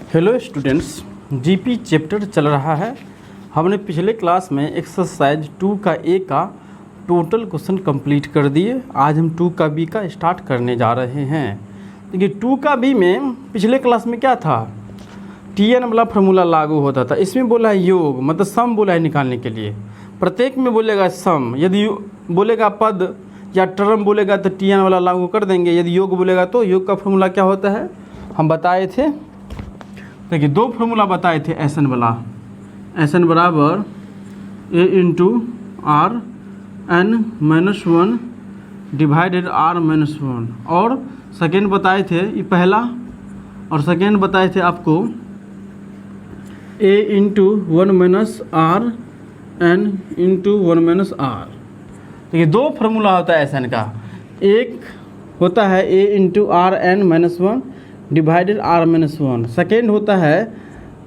Hello students, GP chapter चल रहा है। हमने पिछले क्लास में एक्सरसाइज 2 का ए का टोटल क्वेश्चन कंप्लीट कर दिए। आज हम 2 का बी का स्टार्ट करने जा रहे हैं। देखिए 2 का बी में पिछले क्लास में क्या था, टी एन वाला फार्मूला लागू होता था। इसमें बोला है योग, मतलब सम बोला है निकालने के लिए। प्रत्येक में बोलेगा सम, यदि बोलेगा पद या टर्म बोलेगा तो टी एन वाला लागू कर देंगे। यदि योग बोलेगा तो योग का फार्मूला क्या होता है हम बताए थे। देखिए 2 फार्मूला बताए थे एस एन वाला, एस एन बराबर A into R N minus 1 divided R minus 1, और सेकेंड बताए थे ये पहला, और सेकेंड बताए थे आपको A into 1 minus R N into 1 minus R. देखिए 2 फार्मूला होता है एस एन का। एक होता है A into R N minus 1 divided R minus 1। Second होता है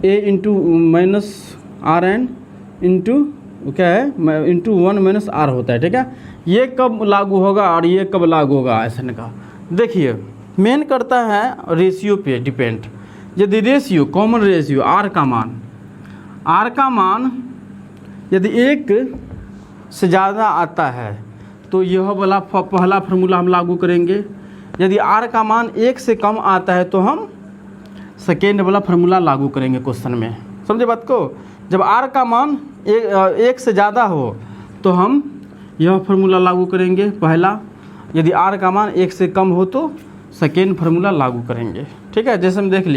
A into minus R N into क्या है इंटू 1 माइनस आर होता है। ठीक है, ये कब लागू होगा और ये कब लागू होगा एस एन का। देखिए मेन करता है रेशियो पे डिपेंड। यदि रेशियो कॉमन रेशियो आर का मान यदि 1 से ज़्यादा आता है तो यह वाला पहला फार्मूला हम लागू करेंगे। यदि आर का मान 1 से कम आता है तो हम सेकेंड वाला फार्मूला लागू करेंगे क्वेश्चन में। समझे बात को। जब आर का मान 1 से ज़्यादा हो तो हम यह फार्मूला लागू करेंगे पहला। यदि आर का मान 1 से कम हो तो सेकेंड फार्मूला लागू करेंगे। ठीक है, जैसे हम देख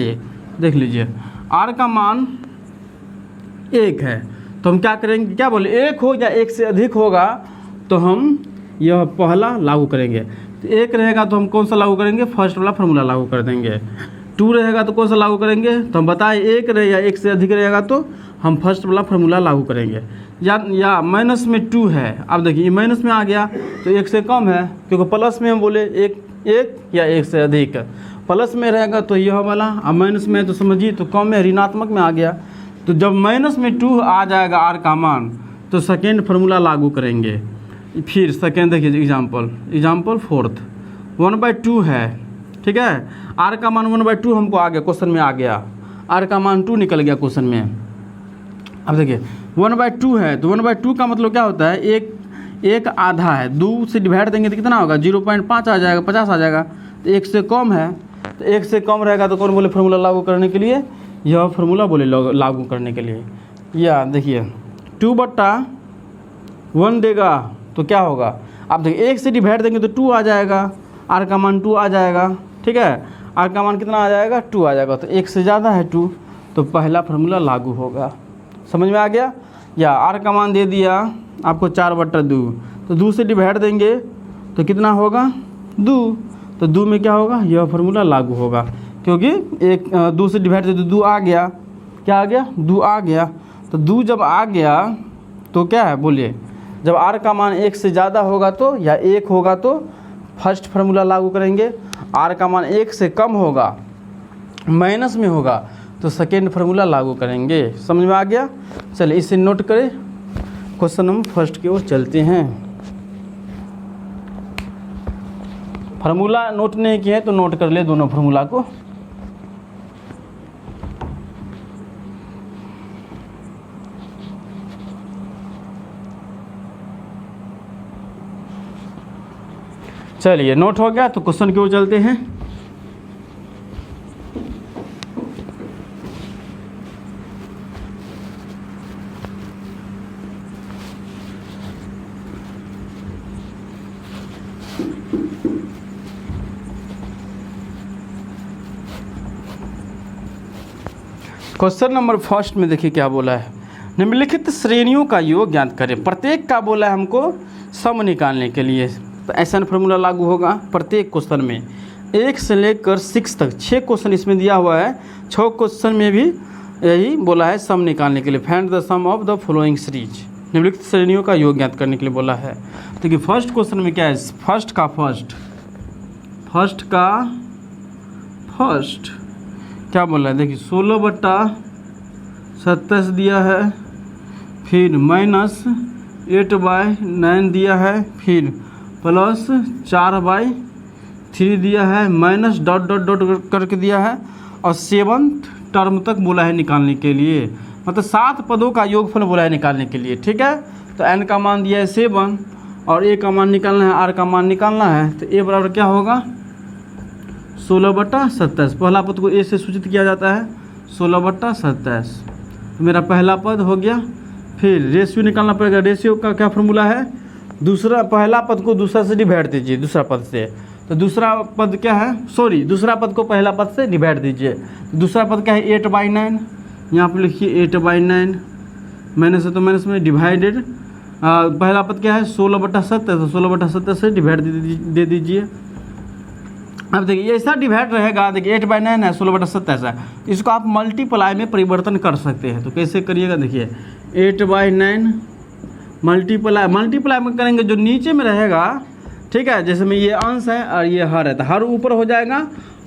लीजिए आर का मान 1 है तो हम क्या करेंगे, क्या बोले 1 हो या 1 से अधिक होगा तो हम यह पहला लागू करेंगे। तो 1 रहेगा तो हम कौन सा लागू करेंगे, फर्स्ट वाला फार्मूला लागू कर देंगे। 2 रहेगा तो कौन सा लागू करेंगे, तो हम बताएं 1 रहे या 1 से अधिक रहेगा तो हम फर्स्ट वाला फार्मूला लागू करेंगे। या माइनस में 2 है, अब देखिए माइनस में आ गया तो 1 से कम है, क्योंकि प्लस में हम बोले 1 या 1 से अधिक। प्लस में रहेगा तो यह वाला, अब माइनस में तो समझिए तो कम में ऋणात्मक में आ गया। तो जब माइनस में 2 आ जाएगा आर का मान तो सेकेंड फार्मूला लागू करेंगे। फिर सेकेंड देखिए एग्जाम्पल 4th 1/2 है। ठीक है, आर का मान 1/2 हमको आ गया, क्वेश्चन में आ गया। आर का मान 2 निकल गया क्वेश्चन में। अब देखिए 1/2 है तो 1/2 का मतलब क्या होता है, एक आधा है, 2 से डिवाइड देंगे तो कितना होगा 0.5 आ जाएगा, 50 आ जाएगा। तो 1 से कम है, तो 1 से कम रहेगा तो कौन बोले फार्मूला लागू करने के लिए, यह फार्मूला बोले लागू करने के लिए। या देखिए 2/1 देगा तो क्या होगा, आप देखिए 1 से डिवाइड देंगे तो 2 आ जाएगा, आर का मान 2 आ जाएगा। ठीक है, आर का मान कितना आ जाएगा 2 आ जाएगा, तो 1 से ज़्यादा है 2 तो पहला फार्मूला लागू होगा। समझ में आ गया। या आर का मान दे दिया आपको 4/2, तो 2 से डिवाइड देंगे तो कितना होगा 2, तो 2 में क्या होगा यह फार्मूला लागू होगा, क्योंकि 2 से डिवाइड दे तो 2 आ गया। क्या आ गया 2 आ गया। तो 2 जब आ गया तो क्या है बोलिए, जब आर का मान 1 से ज़्यादा होगा तो या 1 होगा तो फर्स्ट फार्मूला लागू करेंगे। आर का मान 1 से कम होगा, माइनस में होगा तो सेकेंड फार्मूला लागू करेंगे। समझ में आ गया। चलिए इसे नोट करें, क्वेश्चन नंबर फर्स्ट की ओर चलते हैं। फार्मूला नोट नहीं किए तो नोट कर ले दोनों फार्मूला को। चलिए नोट हो गया तो क्वेश्चन की ओर चलते हैं। क्वेश्चन नंबर फर्स्ट में देखिए क्या बोला है, निम्नलिखित श्रेणियों का योग ज्ञात करें। प्रत्येक का बोला है हमको सम निकालने के लिए, तो ऐसा फार्मूला लागू होगा प्रत्येक क्वेश्चन में। 1 से लेकर 6 तक 6 क्वेश्चन इसमें दिया हुआ है। 6 क्वेश्चन में भी यही बोला है सम निकालने के लिए। Find the sum of the following series, निम्नलिखित श्रेणियों का योग ज्ञात करने के लिए बोला है। तो कि फर्स्ट क्वेश्चन में क्या है, फर्स्ट क्या बोला है, देखिए 16/27 दिया है, फिर -8/9 दिया है, फिर प्लस 4/3 दिया है, माइनस डॉट डॉट डॉट करके दिया है, और 7th टर्म तक बोला है निकालने के लिए, मतलब 7 पदों का योगफल बोला है निकालने के लिए। ठीक है, तो n का मान दिया है 7 और a का मान निकालना है, r का मान निकालना है। तो a बराबर क्या होगा 16/27। पहला पद को a से सूचित किया जाता है 16/27। तो मेरा पहला पद हो गया। फिर रेशियो निकालना पड़ेगा। रेशियो का क्या फॉर्मूला है, दूसरा पहला पद को दूसरा से डिवाइड दीजिए, दूसरा पद से। तो दूसरा पद क्या है, सॉरी दूसरा पद को पहला पद से डिवाइड दीजिए। दूसरा पद क्या है 8/9, यहाँ पर लिखिए 8/9, माइनस है तो माइनस में डिवाइडेड। पहला पद क्या है 16/27, तो 16/27 से डिवाइड दे दीजिए। अब देखिए ऐसा डिवाइड रहेगा, देखिए 8/9 है 16/27 है, इसको आप मल्टीप्लाई में परिवर्तन कर सकते हैं। तो कैसे करिएगा, देखिए 8/9 मल्टीप्लाई में करेंगे, जो नीचे में रहेगा, ठीक है, जैसे में ये अंश है और ये हर है, तो हर ऊपर हो जाएगा,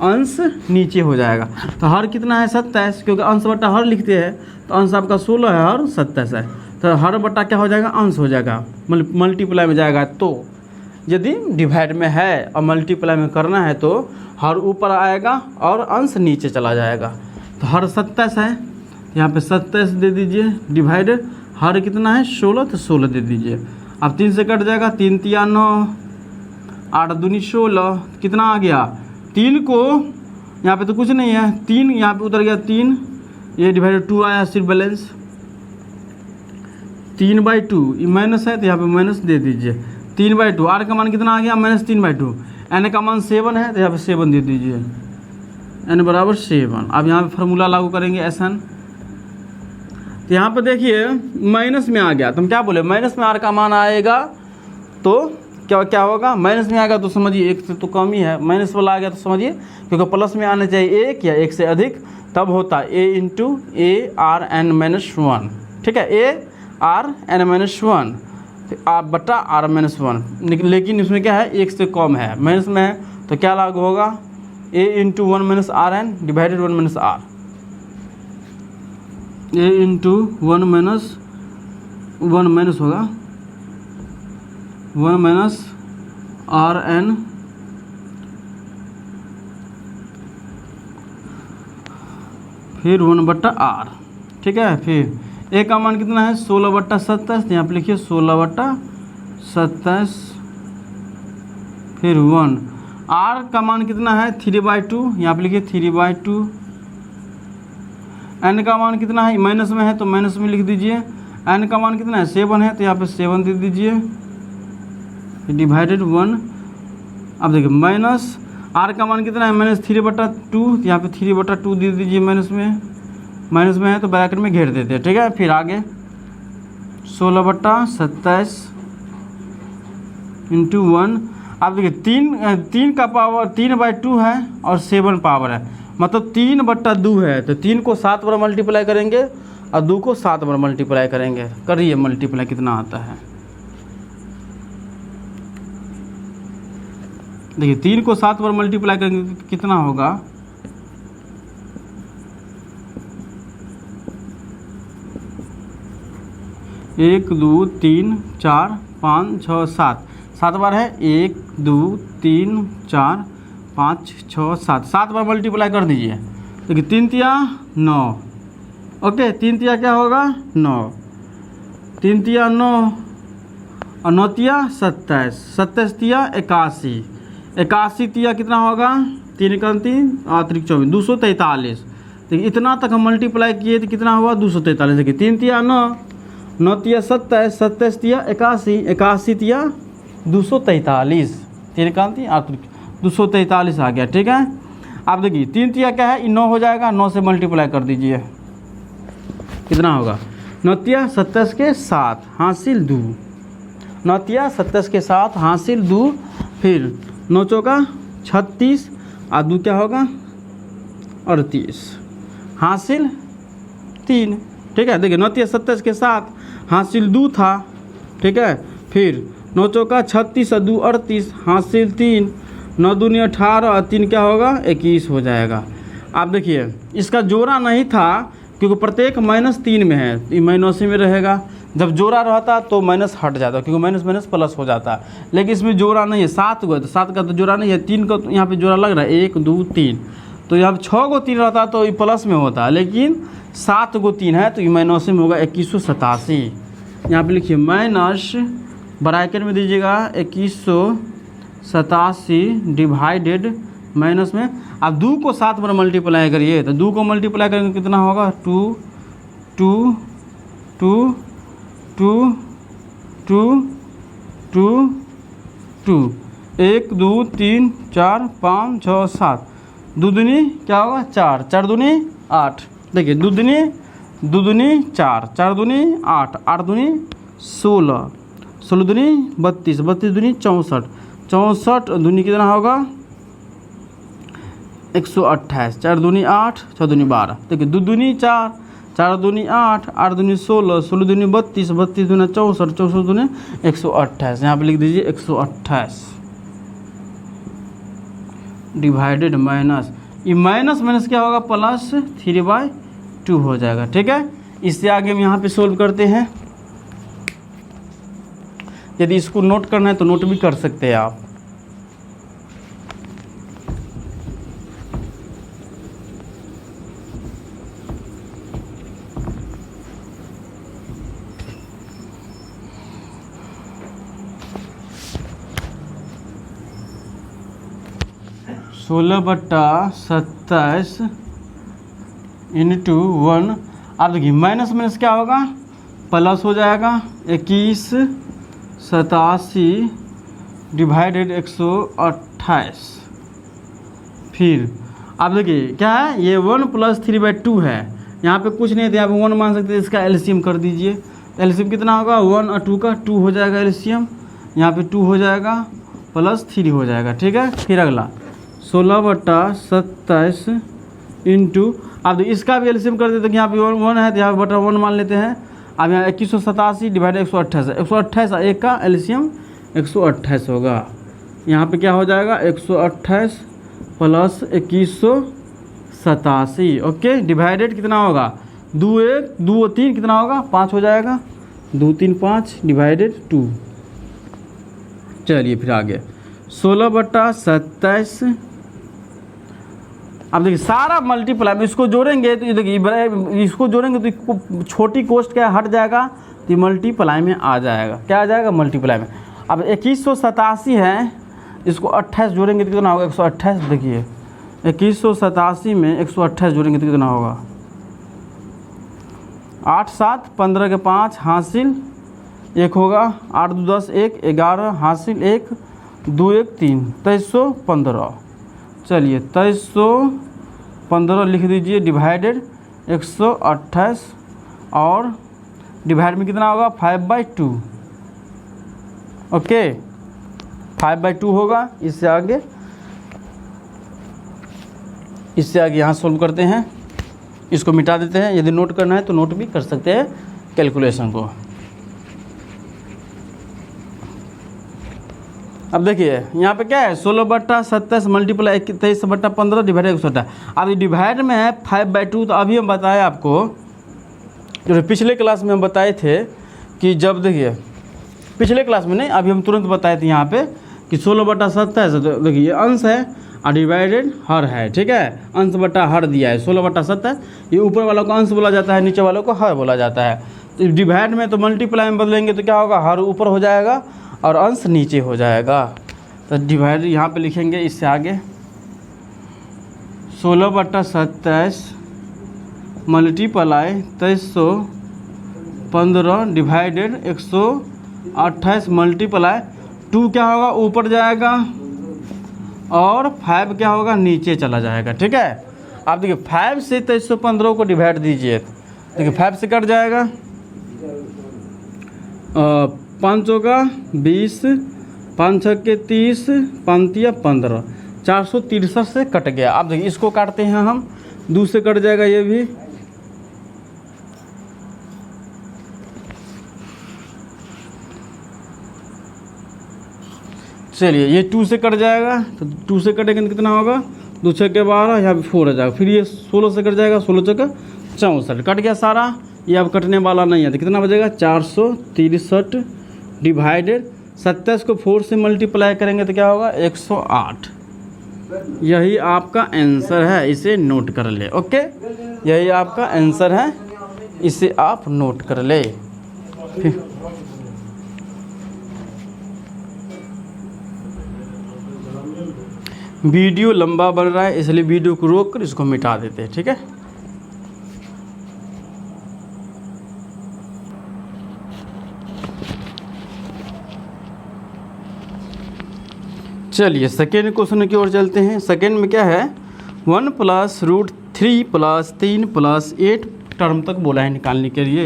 अंश नीचे हो जाएगा। तो हर कितना है 27, क्योंकि अंश बटा हर लिखते हैं, तो अंश आपका 16 है, हर 27 है, तो हर बटा क्या हो जाएगा, अंश हो जाएगा, मल्टीप्लाई में जाएगा। तो यदि डिवाइड में है और मल्टीप्लाई में करना है तो हर ऊपर आएगा और अंश नीचे चला जाएगा। तो हर 27 है, यहाँ पे 27 दे दीजिए, डिवाइड हर कितना है 16, तो 16 दे दीजिए। अब 3 से कट जाएगा, 3 तिया 9, 8 दूनी 16, कितना आ गया 3 को, यहाँ पे तो कुछ नहीं है, 3 यहाँ पे उतर गया 3, ये डिवाइड 2 आया, सिर्फ बैलेंस 3/2, ये माइनस है तो यहाँ पे माइनस दे दीजिए, 3/2। आर का मान कितना आ गया -3/2। एन का मान 7 है तो यहाँ पे 7 दे दीजिए, एन बराबर 7। अब यहाँ पे फार्मूला लागू करेंगे SN। तो यहाँ पे देखिए माइनस में आ गया, तो हम क्या बोले, माइनस में आर का मान आएगा तो क्या होगा, माइनस में आएगा तो समझिए 1 से तो कम ही है, माइनस वाला आ गया तो समझिए, क्योंकि प्लस में आना चाहिए 1 या 1 से अधिक, तब होता है a × ARn-1। ठीक है, ARn-1 बटा r-1, लेकिन इसमें क्या है 1 से कम है, माइनस में है, तो क्या लागू होगा a × 1 - Rn divided 1 - R, a × 1 minus होगा 1 - Rn फिर 1/R। ठीक है, फिर ए का मान कितना है 16/27, यहाँ पे लिखिए 16/27, फिर 1। आर का मान कितना है 3/2, यहाँ पे लिखिए 3/2। एन का मान कितना है, माइनस में है तो माइनस में लिख दीजिए। एन का मान कितना है 7 है, तो यहाँ पे 7 दे दीजिए, डिवाइडेड 1। अब देखिए माइनस आर का मान कितना है -3/2, यहाँ पे 3/2 दे दीजिए, माइनस में है तो ब्रैकेट में घेर देते हैं। ठीक है, फिर आगे 16/27 × 1। अब देखिए 3 का पावर 3/2 है और 7 पावर है, मतलब 3/2 है, तो 3 को 7 बार मल्टीप्लाई करेंगे और 2 को 7 बार मल्टीप्लाई करेंगे। करिए मल्टीप्लाई कितना आता है, देखिए 3 को 7 बार मल्टीप्लाई करेंगे तो कितना होगा, एक 2 3 4 5 6 7 बार है, 1 2 3 4 5 6 7 बार मल्टीप्लाई कर दीजिए। देखिए 3 तिया 9, ओके, 3 तिया क्या होगा 9, 3 तिया 9 और 9 तिया 27, 27 तिया 81, 81 तिया कितना होगा 3 × 3 = 24, 243। देखिए इतना तक हम मल्टीप्लाई किए तो कितना हुआ 243। देखिए 3 तिया 9, 9 तिया 27, 27 तिया 81, 81 तिया 243, 3 × 3 = 243 आ गया। ठीक है, आप देखिए 3 तिया क्या है 9 हो जाएगा, 9 से मल्टीप्लाई कर दीजिए, कितना होगा 9 तिया 27 के 7 हासिल 2, 9 तिया 27 के 7 हासिल 2, फिर 9 चौका 36 और 2 क्या होगा 38 हासिल 3। ठीक है, देखिए 9 तिया 27 के 7 हासिल 2 था। ठीक है, फिर 9 चौका 36 और 2 38 हासिल 3, 9 दूनी 18 और 3 क्या होगा 21 हो जाएगा। आप देखिए इसका जोड़ा नहीं था क्योंकि प्रत्येक -3 में है, ये माइनस में रहेगा, जब जोड़ा रहता तो माइनस हट जाता, क्योंकि माइनस प्लस हो जाता, लेकिन इसमें जोड़ा नहीं है, 7 को है तो 7 का तो जोड़ा नहीं है, 3 का तो यहाँ पे जोड़ा लग रहा है, 1 2 3, तो यहाँ 6 को 3 रहता तो ये प्लस में होता, लेकिन 7 को 3 है तो ये माइनस में होगा 2187। यहाँ पे लिखिए माइनस ब्रैकेट में दीजिएगा 2187 डिवाइडेड माइनस में। अब 2 को 7 पर मल्टीप्लाई करिए तो 2 को मल्टीप्लाई करेंगे कितना होगा 2 2 2 2 2 2 2 1 2 3 4 5 6 7 2 दूनी क्या होगा 4 4 दूनी 8। देखिए 2 दूनी 4 4 दूनी 8 8 दूनी 16 16 दूनी 32 32 दूनी 64 64 दूनी कितना होगा 128 4 दूनी 8 6 दूनी 12। देखिए 2 दूनी 4 4 दूनी 8 8 दूनी 16 16 दूनी 32 32 दूनी 64 64 दूनी 128। यहाँ पे लिख दीजिए 128 डिवाइडेड माइनस, ये माइनस माइनस क्या होगा प्लस 3/2 हो जाएगा। ठीक है, इससे आगे हम यहाँ पे सोल्व करते हैं। यदि इसको नोट करना है तो नोट भी कर सकते हैं आप। सोलह बट्टा 27 इंटू 1। अब देखिए माइनस माइनस क्या होगा प्लस हो जाएगा 2187 डिवाइडेड 128। फिर अब देखिए क्या है ये 1 + 3/2 है, यहाँ पे कुछ नहीं था, यहाँ पे 1 मान सकते हैं। इसका एलसीएम कर दीजिए। एलसीएम कितना होगा 1 और 2 का 2 हो जाएगा एलसीएम, यहाँ पे 2 हो जाएगा प्लस 3 हो जाएगा। ठीक है, फिर अगला 16 बट्टा 27 इंटू, अब इसका भी एलसीएम कर देते हैं। यहाँ पे 1 है तो यहाँ पे बटा 1 मान लेते हैं। अब यहाँ 2187 डिवाइड 128 128 एक का एलसीएम 128 होगा। यहाँ पे क्या हो जाएगा 128 प्लस 2187। ओके, डिवाइडेड कितना होगा 2 1 2 3 कितना होगा 5 हो जाएगा 2 3 5 डिवाइडेड 2। चलिए फिर आगे 16 बट्टा 27। अब देखिए सारा मल्टीप्लाई, इसको जोड़ेंगे तो ये देखिए इसको जोड़ेंगे तो छोटी कोष्ट क्या हट जाएगा तो ये मल्टीप्लाई में आ जाएगा। क्या आ जाएगा मल्टीप्लाई में। अब 2187 है, इसको 28 जोड़ेंगे तो कितना होगा 128। देखिए 2187 में 128 जोड़ेंगे तो कितना होगा 8 7 15 के 5 हासिल 1 होगा 8 2 10 1 11 हासिल 1 2 1 3 2315। चलिए 2315 लिख दीजिए डिवाइडेड 128 और डिवाइड में कितना होगा 5/2। ओके 5/2 होगा। इससे आगे यहाँ सोल्व करते हैं, इसको मिटा देते हैं। यदि नोट करना है तो नोट भी कर सकते हैं कैलकुलेशन को। अब देखिए यहाँ पे क्या है 16 बट्टा 27 मल्टीप्लाई 23 बट्टा 15 डिवाइड 128। अब डिवाइड में है 5/2। तो अभी हम बताए आपको, जो पिछले क्लास में हम बताए थे कि जब देखिए पिछले क्लास में नहीं, अभी हम तुरंत बताए थे यहाँ पे कि 16 बट्टा 27। तो देखिए ये अंश है और डिवाइडेड हर है। ठीक है, अंश बट्टा हर दिया है 16 बट्टा 27। ये ऊपर वालों को अंश बोला जाता है, नीचे वालों को हर बोला जाता है। तो डिवाइड में तो मल्टीप्लाई में बदलेंगे तो क्या होगा हर ऊपर हो जाएगा और अंश नीचे हो जाएगा। तो डिवाइड यहाँ पे लिखेंगे। इससे आगे 16 बट्टा 27 मल्टीप्लाई 2315 डिवाइडेड 128 मल्टीप्लाई 2 क्या होगा ऊपर जाएगा और 5 क्या होगा नीचे चला जाएगा। ठीक है, आप देखिए 5 से 2315 को डिवाइड दीजिए। देखिए 5 से कट जाएगा 5 का 20 5 6 के 30 5 या 15 463 से कट गया। अब देखिए इसको काटते हैं हम, 2 से कट जाएगा ये भी। चलिए ये 2 से कट जाएगा तो 2 से कटेंगे तो कितना होगा 2 6 के 12 यहाँ पे 4 आ जाएगा। फिर ये 16 से कट जाएगा 16 6 का 64 कट गया सारा। ये अब कटने वाला नहीं है तो कितना बचेगा 463 डिवाइडेड 27 को 4 से मल्टीप्लाई करेंगे तो क्या होगा 108। यही आपका आंसर है, इसे नोट कर ले। ओके, यही आपका आंसर है, इसे आप नोट कर ले। फिर वीडियो लंबा बन रहा है, इसलिए वीडियो को रोक कर इसको मिटा देते हैं, ठीक है। चलिए सेकेंड क्वेश्चन की ओर चलते हैं। सेकेंड में क्या है, 1 + √3 + 3 + 8 टर्म तक बोला है निकालने के लिए।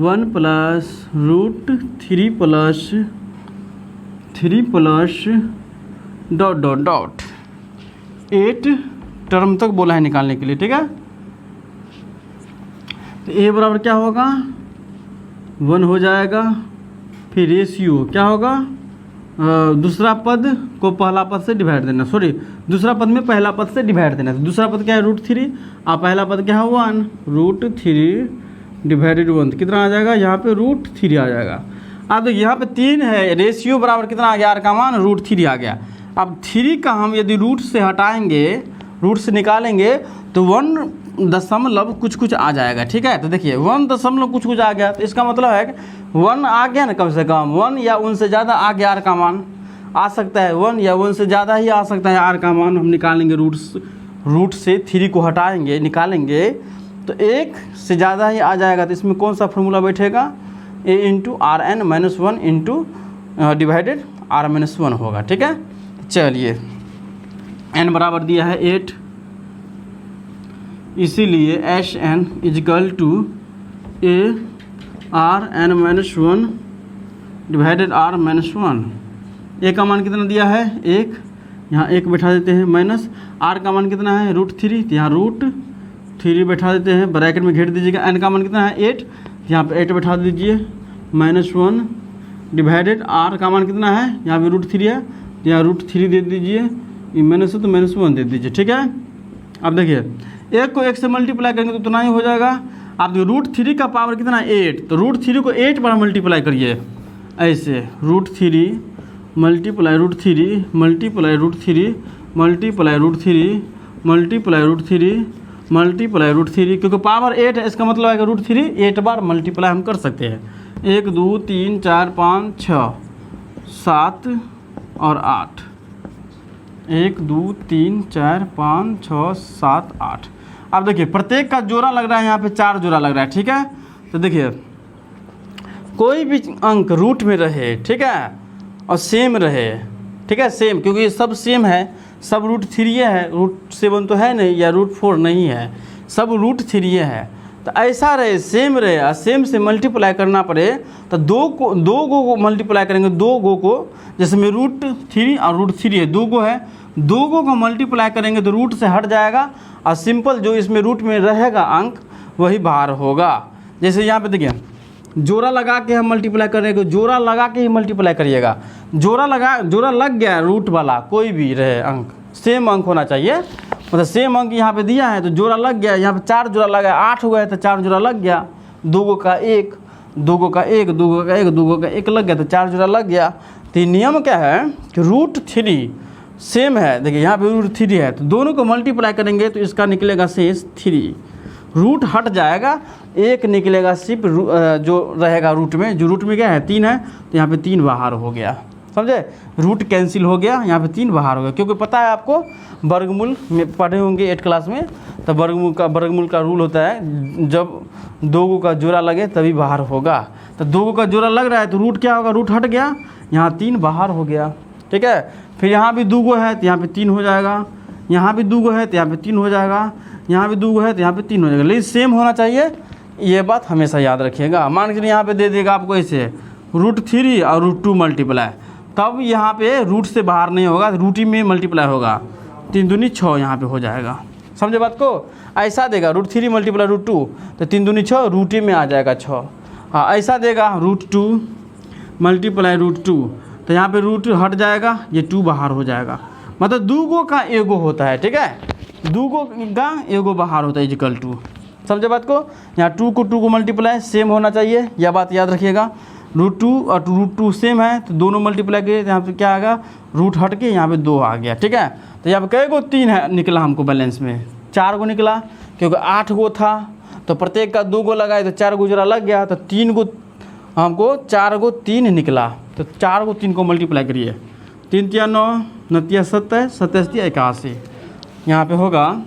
1 + √3 + 3 + ... 8 टर्म तक बोला है निकालने के लिए, ठीक है। तो ए बराबर क्या होगा, 1 हो जाएगा। फिर रेशियो क्या होगा, दूसरा पद को पहला पद से डिवाइड देना, सॉरी दूसरा पद में पहला पद से डिवाइड देना। तो दूसरा पद क्या है √3 और पहला पद क्या है 1, √3 डिवाइडेड 1 कितना आ जाएगा, यहाँ पे √3 आ जाएगा। अब तो यहाँ पे 3 है, रेशियो बराबर कितना आ गया, आर का मान √3 आ गया। अब 3 का हम यदि रूट से हटाएंगे, रूट से निकालेंगे तो 1 दशमलव कुछ कुछ आ जाएगा, ठीक है। तो देखिए 1 दशमलव कुछ कुछ आ गया, तो इसका मतलब है कि 1 आ गया ना, कम से कम 1 या उनसे ज़्यादा आ गया, आर का मान आ सकता है 1 या 1 से ज़्यादा ही आ सकता है आर का मान। हम निकालेंगे रूट से 3 को हटाएंगे, निकालेंगे तो 1 से ज़्यादा ही आ जाएगा। तो इसमें कौन सा फॉर्मूला बैठेगा, a × Rn-1 डिवाइडेड r-1 होगा, ठीक है। चलिए n बराबर दिया है 8, इसीलिए Sn = a Rn-1 divided r-1। ए का मान कितना दिया है 1, यहाँ 1 बैठा देते हैं, माइनस r का मान कितना है √3, तो यहाँ √3 बैठा देते हैं, ब्रैकेट में घेर दीजिएगा। n का मान कितना है 8, यहाँ पे 8 बैठा दीजिए, -1 डिवाइडेड r का मान कितना है, यहाँ पे √3 है, यहाँ √3 दे दीजिए, ये माइनस है तो -1 दे दीजिए, ठीक है। अब देखिए 1 को 1 से मल्टीप्लाई करेंगे तो उतना ही हो जाएगा। आप देखिए √3 का पावर कितना है 8, तो √3 को 8 बार मल्टीप्लाई करिए, ऐसे √3 multiply √3 multiply √3 multiply √3 multiply √3 multiply √3, क्योंकि पावर 8 है, इसका मतलब है कि √3 8 बार मल्टीप्लाई हम कर सकते हैं। 1 2 3 4 5 6 7 और 8, 1 2 3 4 5 6 7 8। अब देखिए प्रत्येक का जोड़ा लग रहा है, यहाँ पे 4 जोड़ा लग रहा है, ठीक है। तो देखिए कोई भी अंक रूट में रहे, ठीक है, और सेम रहे, ठीक है, सेम, क्योंकि ये सब सेम है, सब √3 है, √7 तो है नहीं, या √4 नहीं है, सब √3 है। तो ऐसा रहे, सेम रहे, और सेम से मल्टीप्लाई करना पड़े तो 2 को मल्टीप्लाई करेंगे, 2 को, जैसे में √3 और √3 है, 2 है, 2 को मल्टीप्लाई करेंगे तो रूट से हट जाएगा, और सिंपल जो इसमें रूट में रहेगा अंक वही बाहर होगा। जैसे यहाँ पे देखिए जोड़ा लगा के हम मल्टीप्लाई करेंगे, जोड़ा लगा के ही मल्टीप्लाई करिएगा, जोड़ा लग गया रूट वाला, कोई भी रहे अंक सेम अंक होना चाहिए, मतलब सेम अंक यहाँ पे दिया है तो जोड़ा लग गया, यहाँ पे 4 जोड़ा लगा, 8 हुआ है तो 4 जोड़ा लग गया, 2 का 1 2 का 1 2 का 1 2 का 1 लग गया, तो 4 जोड़ा लग गया। तो नियम क्या है कि √3 सेम है, देखिए यहाँ पे √3 है, तो दोनों को मल्टीप्लाई करेंगे तो इसका निकलेगा शेष 3, रूट हट जाएगा, 1 निकलेगा सिर्फ जो रहेगा रूट में, जो रूट में क्या है 3 है, तो यहाँ पे 3 बाहर हो गया, समझे, रूट कैंसिल हो गया, यहाँ पे 3 बाहर हो गया। क्योंकि पता है आपको वर्गमूल में पढ़े होंगे 8 क्लास में, तो वर्गमूल का रूल होता है जब 2 का जोड़ा लगे तभी बाहर होगा। तो 2 का जोड़ा लग रहा है तो रूट क्या होगा, रूट हट गया, यहाँ 3 बाहर हो गया, ठीक है। फिर यहाँ भी 2 है तो यहाँ पे 3 हो जाएगा, यहाँ भी 2 है तो यहाँ पे 3 हो जाएगा, यहाँ भी 2 है तो यहाँ पे 3 हो जाएगा, लेकिन सेम होना चाहिए, ये बात हमेशा याद रखिएगा। मान के यहाँ पे दे देगा आपको ऐसे √3 और √2 मल्टीप्लाई, तब यहाँ पे रूट से बाहर नहीं होगा, रूट ही में मल्टीप्लाई होगा, 3 दूनी 6 यहाँ पे हो जाएगा, समझे बात को। ऐसा देगा √3 मल्टीप्लाई √2 तो 3 दूनी 6, रूट ही में आ जाएगा 6। हाँ ऐसा देगा √2 मल्टीप्लाई √2 तो यहाँ पे रूट हट जाएगा, ये 2 बाहर हो जाएगा, मतलब 2 का एगो होता है, ठीक है, 2 का एगो बाहर होता है = 2, समझे बात को। यहाँ 2 को मल्टीप्लाई सेम होना चाहिए, यह बात याद रखिएगा। √2 और √2 सेम है तो दोनों मल्टीप्लाई किए, यहाँ पे क्या आएगा, रूट हट के यहाँ पे 2 आ गया। ठीक है, तो यहाँ पे कई गो 3 है निकला हमको बैलेंस में, 4 गो निकला, क्योंकि 8 गो था तो प्रत्येक का 2 गो लगाए तो 4 गुजरा लग गया, तो 3 गो हमको 4 गो 3 निकला, तो 4 गो 3 को मल्टीप्लाई करिए, 3 × 9, 9 × 27, 27 × 81, यहाँ पे होगा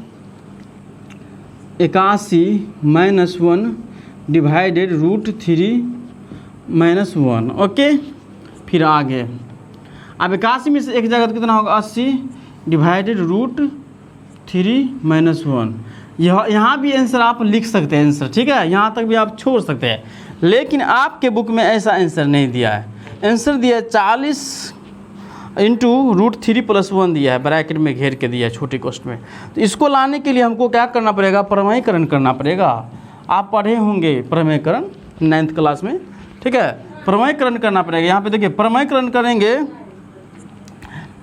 81 - 1 डिवाइडेड √3 - 1। ओके, फिर आगे अब 81 में से एक जगह तो कितना होगा, 80 डिवाइडेड √3 - 1। यहाँ भी आंसर आप लिख सकते हैं आंसर, ठीक है, यहाँ तक भी आप छोड़ सकते हैं, लेकिन आपके बुक में ऐसा आंसर नहीं दिया है। आंसर दिया है 40 × √3 + 1 दिया है, ब्रैकेट में घेर के दिया है छोटे क्वेश्चन में। तो इसको लाने के लिए हमको क्या करना पड़ेगा, प्रमेयकरण करना पड़ेगा। आप पढ़े होंगे प्रमेयकरण 9th क्लास में, ठीक है, प्रमेयकरण करना पड़ेगा। यहाँ पे देखिए प्रमेयकरण करेंगे,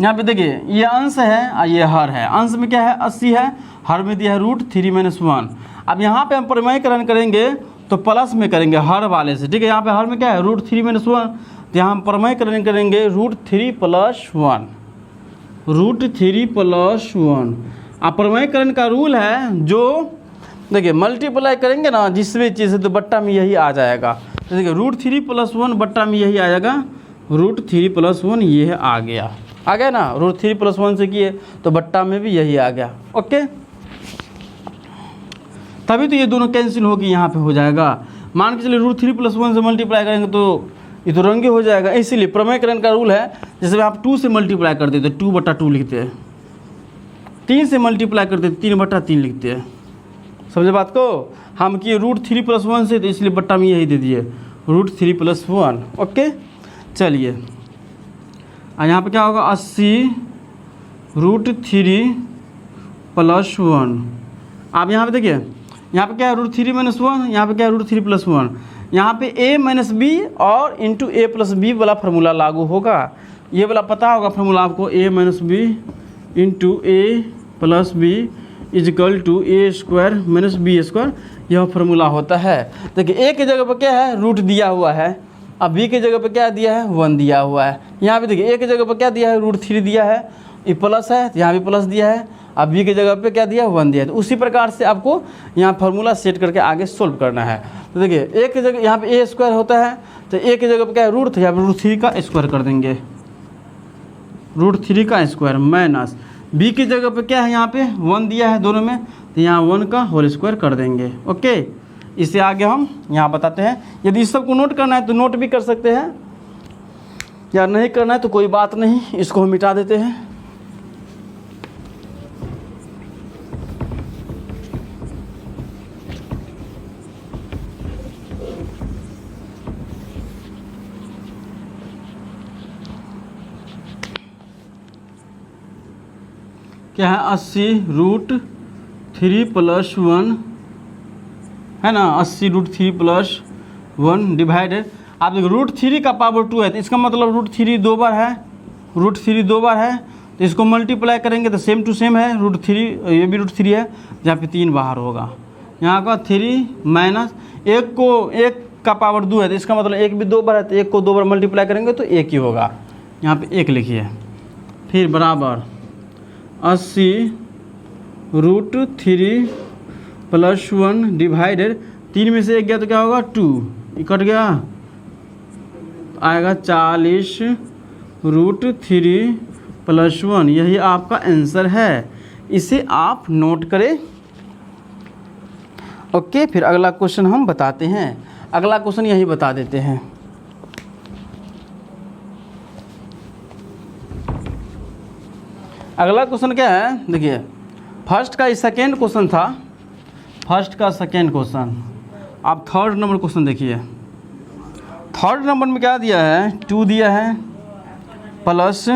यहाँ पे देखिए ये अंश है और ये हर है। अंश में क्या है, 80 है, हर में दिया है √3 - 1। अब यहाँ पे हम प्रमेयकरण करेंगे तो प्लस में करेंगे हर वाले से, ठीक है। यहाँ पे हर में क्या है, √3 - 1, तो यहाँ हम प्रमेयकरण करेंगे √3 + 1, √3 + 1। अब प्रमेयकरण का रूल है, जो देखिए मल्टीप्लाई करेंगे ना जिस भी चीज़ से, तो बट्टा में यही आ जाएगा। तो देखिए √3 + 1 बट्टा में यही आ जाएगा, √3 + 1 ये आ गया ना, √3 + 1 से किए तो बट्टा में भी यही आ गया। ओके, तभी तो ये दोनों कैंसिल होगी, यहाँ पे हो जाएगा। मान के चलिए √3 + 1 से मल्टीप्लाई करेंगे तो ये तो रंगे हो जाएगा। इसीलिए प्रमेयकरण का रूल है, जैसे आप 2 से मल्टीप्लाई कर देते 2/2 लिखते हैं, 3 से मल्टीप्लाई करते 3/3 लिखते हैं। समझे बात को, हम किए √3 + 1 से, तो इसलिए बट्टा में यही दे दिए √3 + 1। ओके, चलिए यहाँ पे क्या होगा, 80 √3 + 1। आप यहाँ पे देखिए, यहाँ पे क्या है, √3 - 1, यहाँ पे क्या है, √3 + 1। यहाँ पे a - b और इंटू a + b वाला फार्मूला लागू होगा। ये वाला पता होगा फार्मूला आपको, a - b into a + b = a² - b², यह फार्मूला होता है। देखिए a की जगह पर क्या है, रूट दिया हुआ है, अब b की जगह पर क्या दिया है, 1 दिया हुआ है। यहाँ पे देखिए a की जगह पर क्या दिया है, √3 दिया है, ये प्लस है तो यहाँ भी प्लस दिया है, अब b की जगह पे क्या दिया, 1 दिया है। तो उसी प्रकार से आपको यहाँ फार्मूला सेट करके आगे सोल्व करना है। तो देखिए a की जगह यहाँ पे a² होता है, तो a की जगह पे क्या है, रूट, तो यहाँ पे √3 का स्क्वायर कर देंगे, √3 का स्क्वायर माइनस b की जगह पे क्या है, यहाँ पे 1 दिया है दोनों में, तो यहाँ 1 का होल स्क्वायर कर देंगे। ओके, इससे आगे हम यहाँ बताते हैं। यदि इस सबको नोट करना है तो नोट भी कर सकते हैं, या नहीं करना है तो कोई बात नहीं, इसको हम मिटा देते हैं। क्या है, 80 √3 + 1 है ना, 80 √3 + 1 डिवाइडेड, आप देखो √3 का पावर 2 है, तो इसका मतलब √3 2 बार है, √3 2 बार है, तो इसको मल्टीप्लाई करेंगे तो सेम टू सेम है, √3 ये भी √3 है, जहाँ पे 3 बाहर होगा, यहाँ का 3 माइनस 1 को 1 का पावर 2 है, तो इसका मतलब 1 भी 2 बार है, तो 1 को 2 बार मल्टीप्लाई करेंगे तो 1 ही होगा, यहाँ पे 1 लिखिए। फिर बराबर 80 √3 + 1 डिवाइडेड, 3 में से 1 गया तो क्या होगा, 2, कट गया, आएगा 40 √3 + 1, यही आपका आंसर है। इसे आप नोट करें। ओके, फिर अगला क्वेश्चन हम बताते हैं। अगला क्वेश्चन यही बता देते हैं। अगला क्वेश्चन क्या है, देखिए फर्स्ट का सेकेंड क्वेश्चन था, फर्स्ट का सेकेंड क्वेश्चन। आप थर्ड नंबर क्वेश्चन देखिए, थर्ड नंबर में क्या दिया है, 2 दिया है प्लस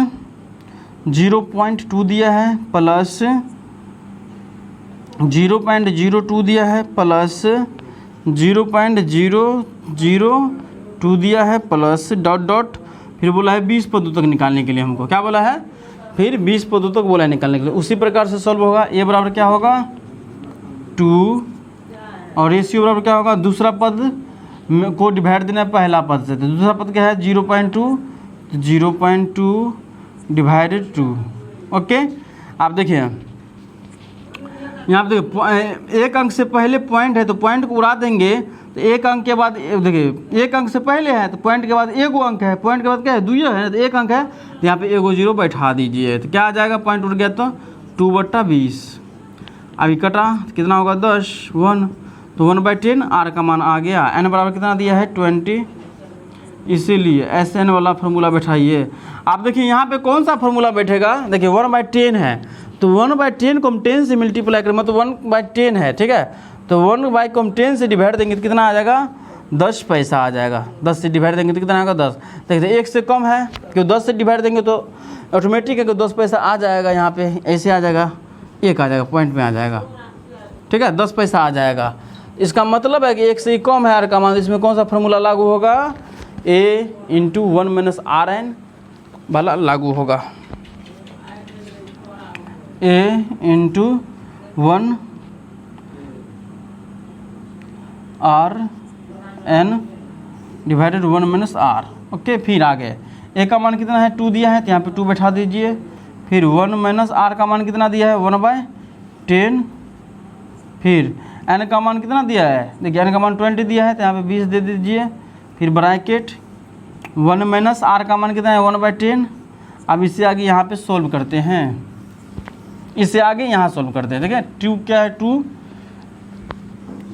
0.2 दिया है प्लस 0.02 दिया है प्लस 0.002 दिया है प्लस डॉट डॉट, फिर बोला है 20 पदों तक निकालने के लिए हमको, क्या बोला है, फिर 20 पदों तक बोला है निकालने के लिए। उसी प्रकार से सॉल्व होगा। ए बराबर क्या होगा, 2, और रेशियो बराबर क्या होगा, दूसरा पद को डिवाइड देना है पहला पद से, तो दूसरा पद क्या है 0.2, 0.2 डिवाइडेड 2। ओके, आप देखिए यहाँ पे देखिए एक अंक से पहले पॉइंट है तो पॉइंट को उड़ा देंगे, तो एक अंक के बाद देखिए एक अंक से पहले है तो पॉइंट के बाद एगो अंक है, पॉइंट के बाद क्या है दुइयो है तो एक अंक है, तो यहाँ पे एगो 0 बैठा दीजिए, तो क्या आ जाएगा, पॉइंट उड़ गया तो 2/20। अभी कटा तो कितना होगा 10, 1, तो 1/10 r का मान आ गया। n बराबर कितना दिया है 20, इसीलिए SN वाला फार्मूला बैठाइए। आप देखिए यहाँ पे कौन सा फार्मूला बैठेगा, देखिए 1/10 है तो 1/10 को हम 10 से मल्टीप्लाई करें, मतलब 1/10 है, ठीक है, तो 1 को हम 10 से डिवाइड देंगे तो कितना आ जाएगा 10 पैसा आ जाएगा। 10 से डिवाइड देंगे तो कितना आएगा 10, देखिए 1 से कम है क्योंकि 10 से डिवाइड देंगे तो ऑटोमेटिक है कि 10 पैसा आ जाएगा, यहाँ पे ऐसे आ जाएगा, 1 आ जाएगा, पॉइंट में आ जाएगा, ठीक है, 10 पैसा आ जाएगा। इसका मतलब है कि 1 से ही कम है r का मान, इसमें कौन सा फार्मूला लागू होगा, a × 1 - rn वाला लागू होगा, a × 1 rn divided 1 - r। Okay, फिर आगे a का मान कितना है 2 दिया है तो यहाँ पे 2 बैठा दीजिए, फिर 1 - r का मान कितना दिया है 1/10, फिर n का मान कितना दिया है, देखिए n का मान 20 दिया है तो यहाँ पे 20 दे दीजिए, फिर ब्रैकेट 1 - r का मान कितना है 1/10। अब इससे आगे यहाँ पे सोल्व करते हैं, इससे आगे यहाँ सोल्व करते हैं, देखिए 2 क्या है 2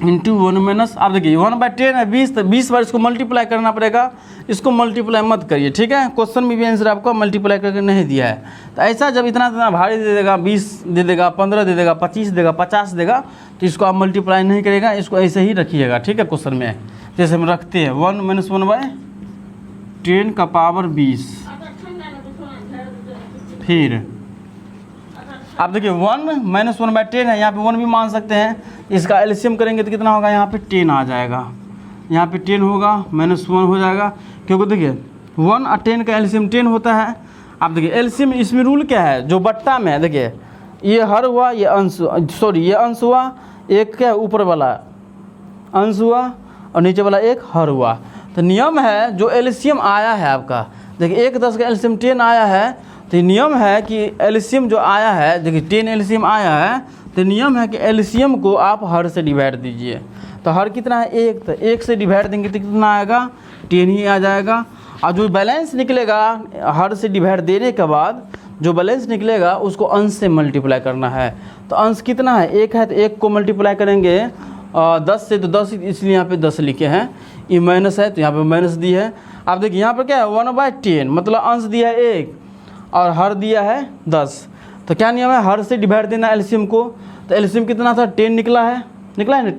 × 1 - आप देखिए 1/10 है 20, तो 20 बार इसको मल्टीप्लाई करना पड़ेगा, इसको मल्टीप्लाई मत करिए, ठीक है, क्वेश्चन में भी आंसर आपको मल्टीप्लाई करके नहीं दिया है। तो ऐसा जब इतना भारी दे देगा, 20 दे देगा, 15 दे देगा, 25 देगा, 50 देगा, तो इसको आप मल्टीप्लाई नहीं करेगा, इसको ऐसे ही रखिएगा, ठीक है, क्वेश्चन में जैसे हम रखते हैं 1 - 1/10 का पावर 20। फिर आप देखिए 1 - 1/10 है, यहाँ पे 1 भी मान सकते हैं, इसका एलसीएम करेंगे तो कितना होगा, यहाँ पे 10 आ जाएगा, यहाँ पे 10 होगा, -1 हो जाएगा, क्योंकि देखिए 1 और 10 का एलसीएम 10 होता है। आप देखिए एलसीएम इसमें रूल क्या है, जो बट्टा में है, देखिए ये हर हुआ, ये अंश, सॉरी ये अंश हुआ, एक क्या ऊपर वाला अंश हुआ और नीचे वाला एक हर हुआ। तो नियम है जो एलसीएम आया है आपका, देखिए 1 10 का एलसीएम 10 आया है, तो नियम है कि एलसीएम जो आया है, देखिए 10 एलसीएम आया है, तो नियम है कि एलसीएम को आप हर से डिवाइड दीजिए। तो हर कितना है 1, तो 1 से डिवाइड देंगे तो कितना आएगा 10 ही आ जाएगा। और जो बैलेंस निकलेगा हर से डिवाइड देने के बाद जो बैलेंस निकलेगा उसको अंश से मल्टीप्लाई करना है। तो अंश कितना है 1 है, तो 1 को मल्टीप्लाई करेंगे 10 से, तो 10 इसलिए यहाँ पे 10 लिखे हैं, ये माइनस है तो यहाँ पे माइनस दी है। आप देखिए यहाँ पर क्या है 1/10, मतलब अंश दिया है 1 और हर दिया है 10, तो क्या नियम है हर से डिवाइड देना एलसीएम को। तो एलसीएम कितना था 10 निकला है ना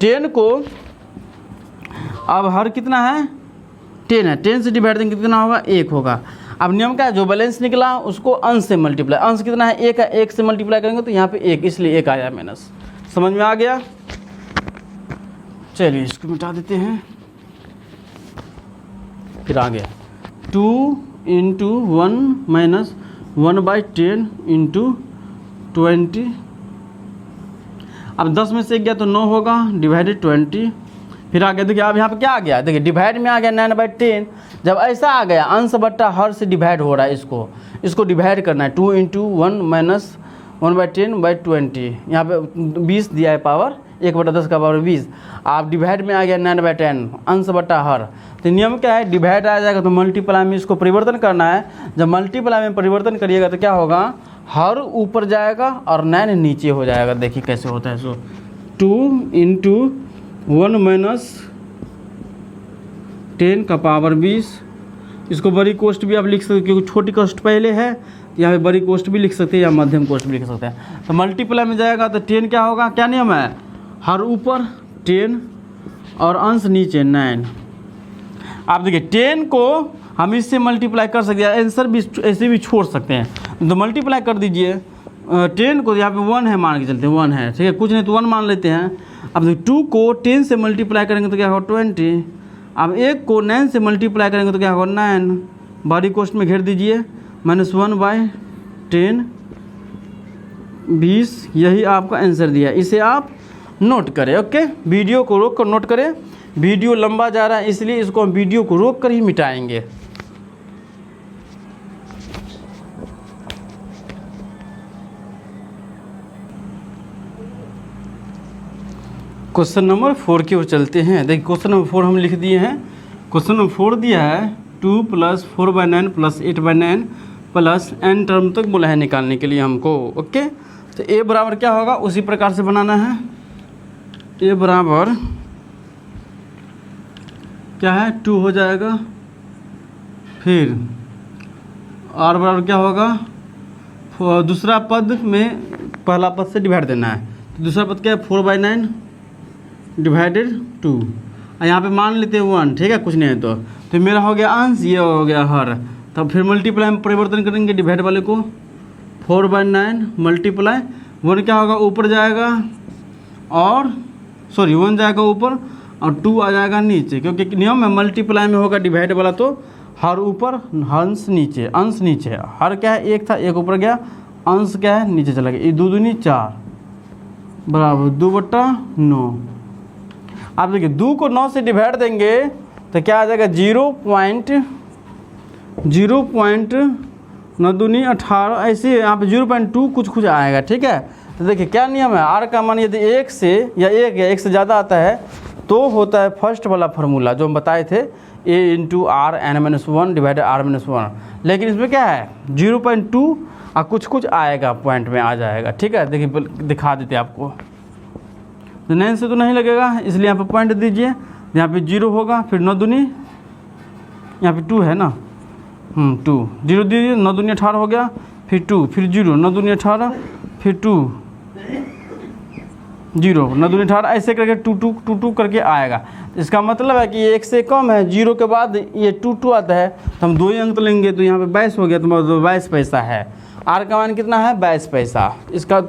10 को, अब हर कितना है 10 है, 10 से डिवाइड देंगे कितना होगा 1 होगा। अब नियम क्या है जो बैलेंस निकला उसको अंश से मल्टीप्लाई, अंश कितना है 1 है, 1 से मल्टीप्लाई करेंगे तो यहाँ पे 1, इसलिए 1 आया माइनस। समझ में आ गया, चलिए इसको मिटा देते हैं। फिर आ गया 2 × 1 - 1/10 × 20। अब 10 में से 1 गया तो 9 होगा, डिवाइडेड 20। फिर आ गया देखिए, अब यहाँ पे क्या आ गया, देखिए डिवाइड में आ गया 9/10। जब ऐसा आ गया अंश बट्टा हर से डिवाइड हो रहा है, इसको डिवाइड करना है 2 × 1 - 1/10/20। यहाँ पे 20 दिया है पावर, 1/10 का पावर 20। आप डिवाइड में आ गया 9/10 अंश बट्टा हर, तो नियम क्या है डिवाइड आ जाएगा तो मल्टीप्लाई में इसको परिवर्तन करना है। जब मल्टीप्लाई में परिवर्तन करिएगा तो क्या होगा, हर ऊपर जाएगा और 9 नीचे हो जाएगा। देखिए कैसे होता है, सो 2 × 1 - 10 का पावर 20। इसको बड़ी कोष्ट भी आप लिख सकते, क्योंकि छोटी कोष्ट पहले है, यहाँ पे बड़ी कोष्ट भी लिख सकते हैं या मध्यम कोष्ट भी लिख सकते हैं। तो मल्टीप्लाई में जाएगा तो 10 क्या होगा, क्या नियम है हर ऊपर 10 और अंश नीचे 9। आप देखिए 10 को हम इससे मल्टीप्लाई कर सकते हैं, आंसर भी ऐसे भी छोड़ सकते हैं, तो मल्टीप्लाई कर दीजिए 10 को, यहाँ पे 1 है मान के चलते हैं 1 है, ठीक है, कुछ नहीं तो 1 मान लेते हैं। अब 2 को 10 से मल्टीप्लाई करेंगे तो क्या होगा 20। अब 1 को 9 से मल्टीप्लाई करेंगे तो क्या होगा 9, बड़ी कोष्ट में घेर दीजिए -1/10 20। यही आपका आंसर दिया, इसे आप नोट करें। ओके, वीडियो को रोक कर नोट करें, वीडियो लंबा जा रहा है इसलिए इसको हम वीडियो को रोक कर ही मिटाएंगे। क्वेश्चन नंबर 4 की ओर चलते हैं। देखिए क्वेश्चन नंबर 4 हम लिख दिए हैं। क्वेश्चन नंबर 4 दिया है 2 + 4/9 + 8/9 प्लस n टर्म तक बोला है निकालने के लिए हमको। ओके, तो a बराबर क्या होगा उसी प्रकार से बनाना है। a बराबर क्या है 2 हो जाएगा, फिर r बराबर क्या होगा, दूसरा पद में पहला पद से डिवाइड देना है। तो दूसरा पद क्या है 4/9 डिवाइडेड 2, और यहाँ पे मान लेते हैं 1, ठीक है, कुछ नहीं है तो मेरा हो गया अंश, ये हो गया हर। तब फिर मल्टीप्लाई में परिवर्तन करेंगे डिवाइड वाले को, 4/9 मल्टीप्लाई 1 क्या होगा ऊपर जाएगा, और सॉरी 1 जाएगा ऊपर और 2 आ जाएगा नीचे, क्योंकि नियम है मल्टीप्लाई में होगा डिवाइड वाला तो हर ऊपर अंश नीचे, अंश नीचे। हर क्या है 1 था, 1 ऊपर गया, अंश क्या है नीचे चला गया। ये 2 दूनी 4 बराबर 2/9। आप देखिए 2 को 9 से डिवाइड देंगे तो क्या आ जाएगा 0.9 दूनी 18, ऐसे यहाँ पे 0.2 कुछ आएगा, ठीक है। तो देखिए क्या नियम है, r का मान यदि 1 से या 1 से ज़्यादा आता है तो होता है फर्स्ट वाला फार्मूला जो हम बताए थे a × r n-1 divided r-1। लेकिन इसमें क्या है 0.2 और कुछ आएगा पॉइंट में आ जाएगा, ठीक है। देखिए दिखा देते आपको, तो 9 से तो नहीं लगेगा इसलिए यहाँ पे पॉइंट दीजिए, यहाँ पे 0 होगा, फिर 9 दूनी यहाँ पे 2 है ना, 2 0 दीजिए, 9 दूनी 18 हो गया, फिर 2 फिर 0, 9 दूनी 18 फिर 2 0, 9 दूनी 18, ऐसे करके 2 करके आएगा। इसका मतलब है कि ये 1 से कम है, 0 के बाद ये 2 आता है तो हम 2 ही अंक लेंगे, तो यहाँ पे 22 हो गया, तो 22 पैसा है। r का मान कितना है 22 पैसा, इसका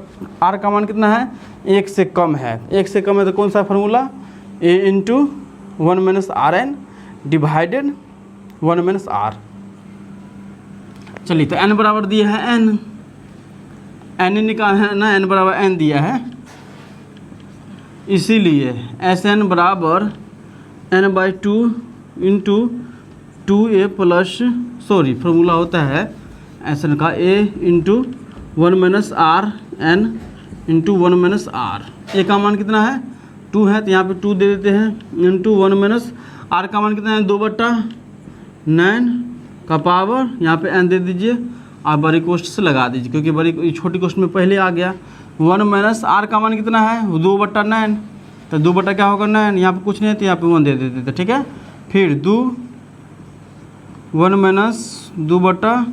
r का मान कितना है 1 से कम है। 1 से कम है तो कौन सा formula, a × 1 - rn divided 1 - r। चलिए तो n बराबर दिया है n निकाल है ना, n बराबर n दिया है, इसीलिए Sn बराबर n/2 × 2a प्लस फार्मूला होता है Sn का a × 1 - r n × 1 - r। a का मान कितना है 2 है, तो यहाँ पे 2 दे देते हैं, × 1 - r का मान कितना है 2/9 का पावर, यहाँ पे n दे दीजिए और बड़ी कोष्ठ से लगा दीजिए, क्योंकि बड़ी छोटी कोष्ठ में पहले आ गया। 1 - r का मान कितना है 2/9, तो 2 क्या होगा 9, यहाँ पे कुछ नहीं है तो यहाँ पे 1 दे देते थे, ठीक है। फिर 1 - 2/9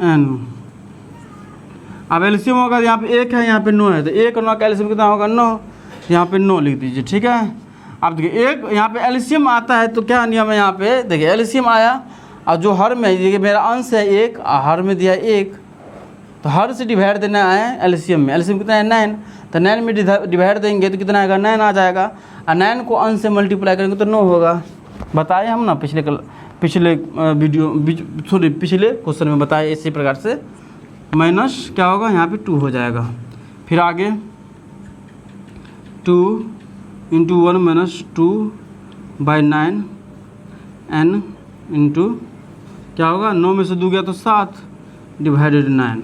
n। अब एलसीएम होगा, यहाँ पे 1 है यहाँ पे 9 है, तो 1 और 9 का एलसीएम कितना होगा 9, यहाँ पे 9 लिख दीजिए, ठीक है। अब देखिए एक यहाँ पे एलसीएम आता है तो क्या नियम है, यहाँ पे देखिए एलसीएम आया और जो हर में देखिए मेरा अंश है 1 और हर में दिया 1, तो हर से डिवाइड देना है एलसीएम में। एलसीएम कितना है 9, तो 9 में डिवाइड देंगे तो कितना आएगा 9 आ जाएगा, और 9 को अंश से मल्टीप्लाई करेंगे तो 9 होगा। बताए हम ना पिछले क्वेश्चन में बताए इसी प्रकार से, माइनस क्या होगा यहाँ पे 2 हो जाएगा। फिर आगे 2 × 1 - 2/9 n इंटू क्या होगा 9 में से 2 गया तो 7 डिवाइडेड 9।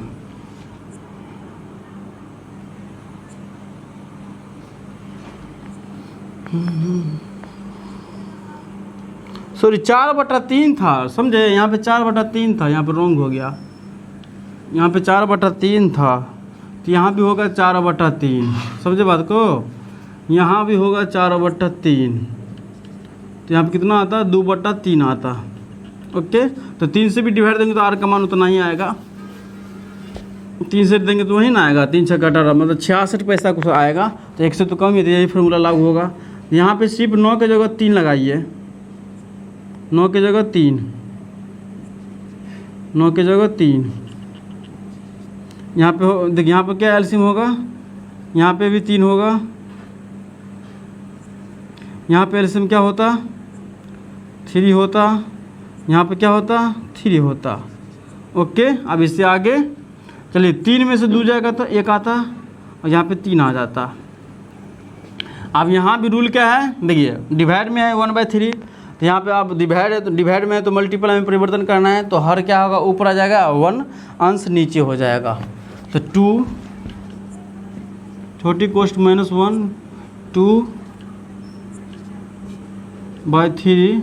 सॉरी 4/3 था, समझे, यहाँ पे 4/3 था, यहाँ पे रॉन्ग हो गया, यहाँ पे 4/3 था तो यहाँ भी होगा 4/3, समझे बात को, यहाँ भी होगा 4/3, तो यहाँ पे कितना आता 2/3 आता। ओके, तो 3 से भी डिवाइड देंगे तो r का मान उतना ही आएगा, 3 से देंगे तो वही ना आएगा, 3 6 18 मतलब 66 पैसा कुछ आएगा, तो 1 से तो कम ही, तो यही फार्मूला लागू होगा। यहाँ पे सिर्फ 9 के जगह 3 लगाइए, 9 के जगह 3, 9 के जगह 3, यहाँ पे देखिए यहाँ पे क्या एलसीएम होगा, यहाँ पे भी 3 होगा, यहाँ पे एलसीएम क्या होता 3 होता, यहाँ पे क्या होता 3 होता। ओके, अब इससे आगे चलिए 3 में से 2 जाएगा तो 1 आता और यहाँ पे 3 आ जाता। अब यहाँ भी रूल क्या है, देखिए डिवाइड में है 1/3, तो यहाँ पे आप डिवाइड है तो डिवाइड में है तो मल्टीप्लाई में परिवर्तन करना है, तो हर क्या होगा ऊपर आ जाएगा, 1 अंश नीचे हो जाएगा। तो 2 छोटी कोष्ठ -1 2/3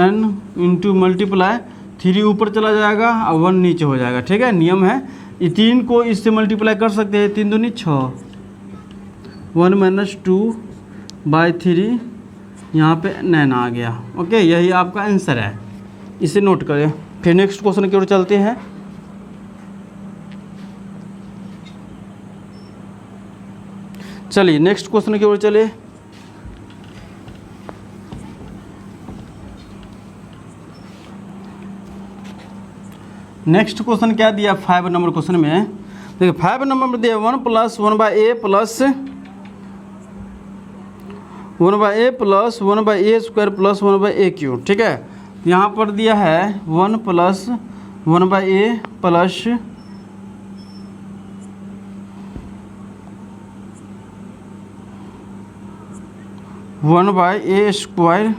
n इंटू मल्टीप्लाई 3 ऊपर चला जाएगा और 1 नीचे हो जाएगा। ठीक है, नियम है, ये 3 को इससे मल्टीप्लाई कर सकते हैं, 3 दूनी 6, 1 - 2/3 यहाँ पे 9 आ गया। ओके, यही आपका आंसर है, इसे नोट करें। फिर नेक्स्ट क्वेश्चन की ओर चलते हैं। चलिए नेक्स्ट क्वेश्चन की ओर चले। नेक्स्ट क्वेश्चन क्या दिया 5 नंबर क्वेश्चन में, देखिए 5 नंबर में दिया 1 + 1/a plus 1/a plus 1/a² plus 1/a³। ठीक है, यहाँ पर दिया है 1 + 1/a plus 1/a²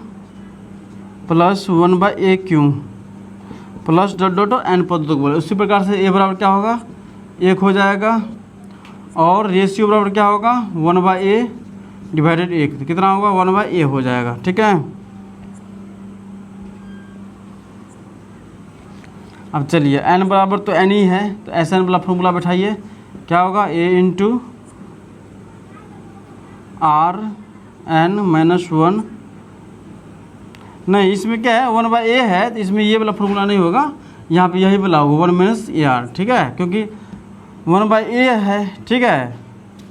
plus 1/a³ plus dot dot n पद तक बोले। उसी प्रकार से a बराबर क्या होगा 1 हो जाएगा, और रेशियो बराबर क्या होगा 1/a डिवाइडेड 1, तो कितना होगा 1/a हो जाएगा। ठीक है, अब चलिए n बराबर तो n ही है, तो एस एन वाला फॉर्मूला बैठाइए, क्या होगा a × r(n-1) नहीं, इसमें क्या है 1/a है, तो इसमें ये वाला फॉर्मूला नहीं होगा, यहाँ पे यही वाला होगा 1 - ar। ठीक है, क्योंकि 1/a है। ठीक है,